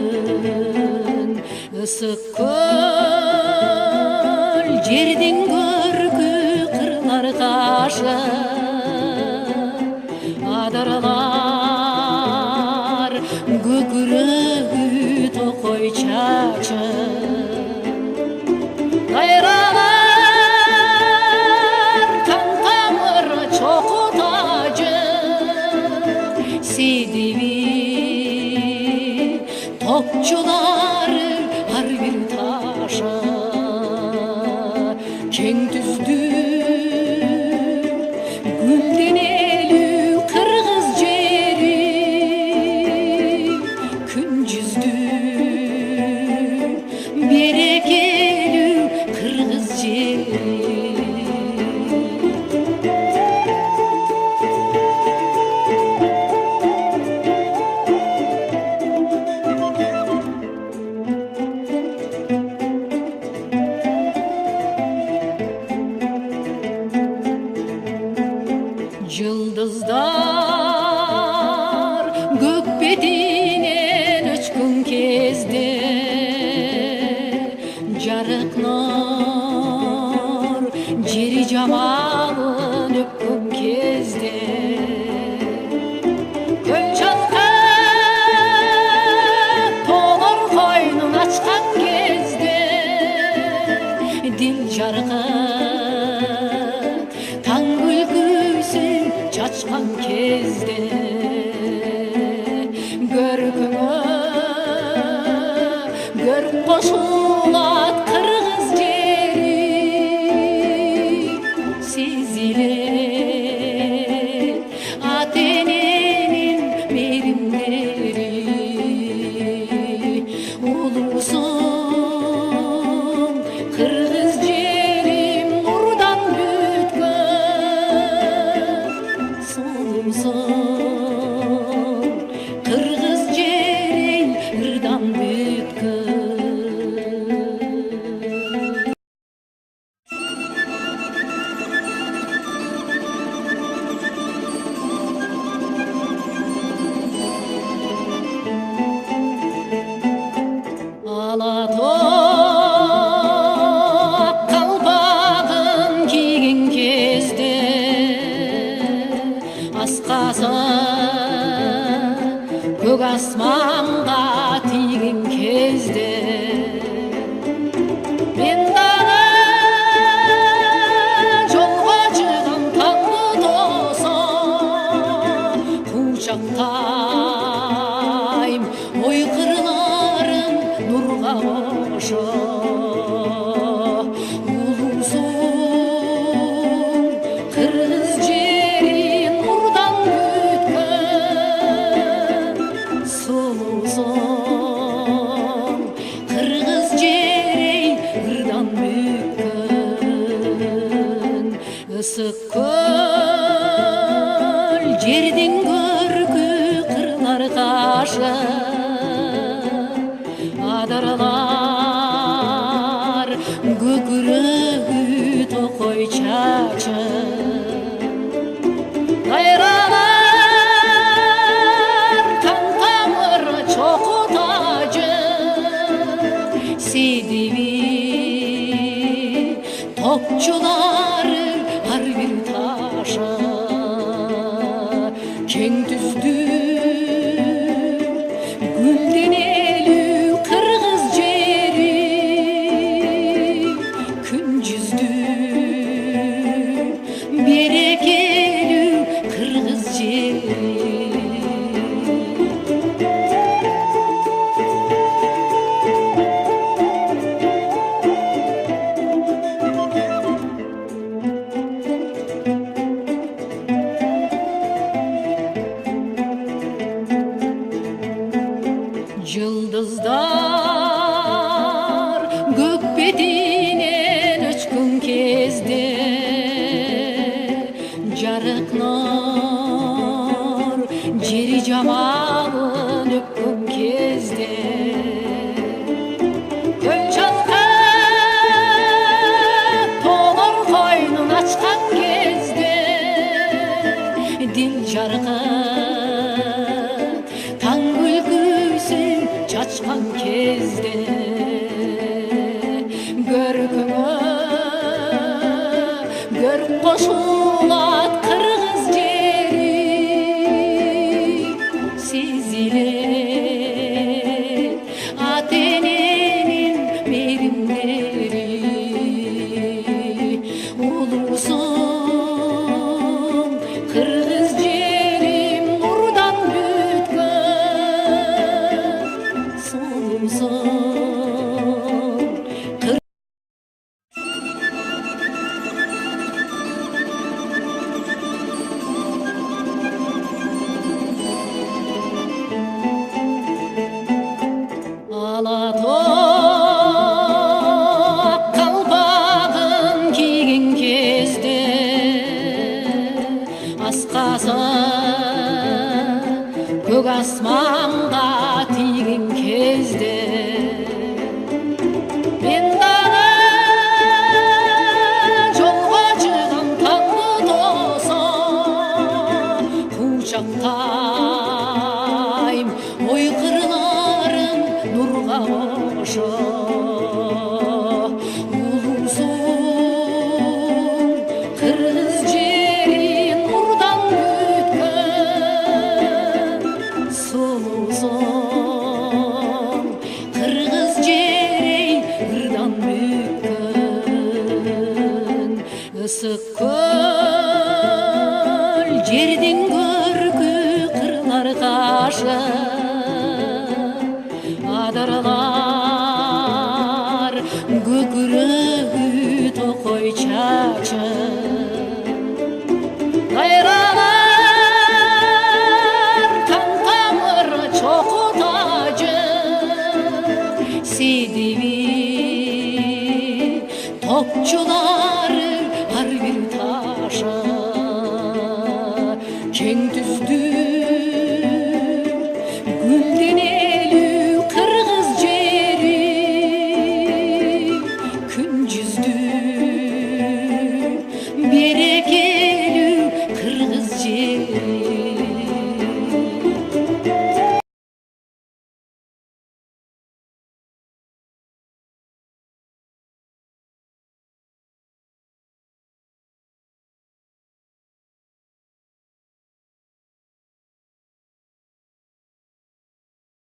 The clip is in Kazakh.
бүткөн ысык көл жердин көркү кырлар кашы адырлар көкүрөгү токой чачы кайралар таң тамыр чоку тажы сидиби топчулары ар бир ташы кең түздү гүлденелүү кыргыз жери күн жүздү берекелүү кыргыз жери Жылдыздар көк бетинен өчкөн кезде жарык нур жери жамалын өпкөн кезде көл чалкап тоолор койнун ачкан кезде дил жаркын таң күлкүсүн чачкан кезде көркүңө көрк кошулат кыргыз жери сезилет ата эненин мээримдери улуусуң кыргыз жерим нурдан бүткөн сулуусуң кыргыз жерим ырдан бүткөн ала топ калпагын кийген кезде аскасы көк асманга тийген кезде мен дагы жолго чыгам таңды тоосо кучактайм ой кырларым нурга кошо улуусуң кыргыз жери нурдан бүткөн сулуусуң кыргыз жери ырдан бүткөн ысык көл жердин көркү кырлар кашы адырлар көкүрөгү токой чачы кайралар таң тамыр чоку тажы сидиби топчулары ар бир ташы кең түздү гүлденелүү кыргыз жери күн жүздү берекелүү кыргыз жери Жылдыздар көк бетинен өчкөн кезде жарык нур жери жамалын өпкөн кезде көл чалкап тоолор койнун ачкан кезде дил жаркын таң күлкү açқан кезде көркіңі көріп қосылат қырғыз жері сезілет ата ененің мейірімдері ұлысың қырғыз жерім нұрдан бүткін сұлусың алатоқ қалпағын киген кезде асқасы көк аспанға тиген кезде мен дағы жолға шығам таңғы тоса құшақтайм ой қырларын нұрға боша ұлысың қырғыз жері нұрдан бүткін сұлусың қырғыз жері нұрдан бүткін ысық көл жердің көркі қырлар қашы адырлар көкірегі тоқой чачы қайралар таң тамыры чоқы тажы седеби топчулары ар бир ташы кең түздүү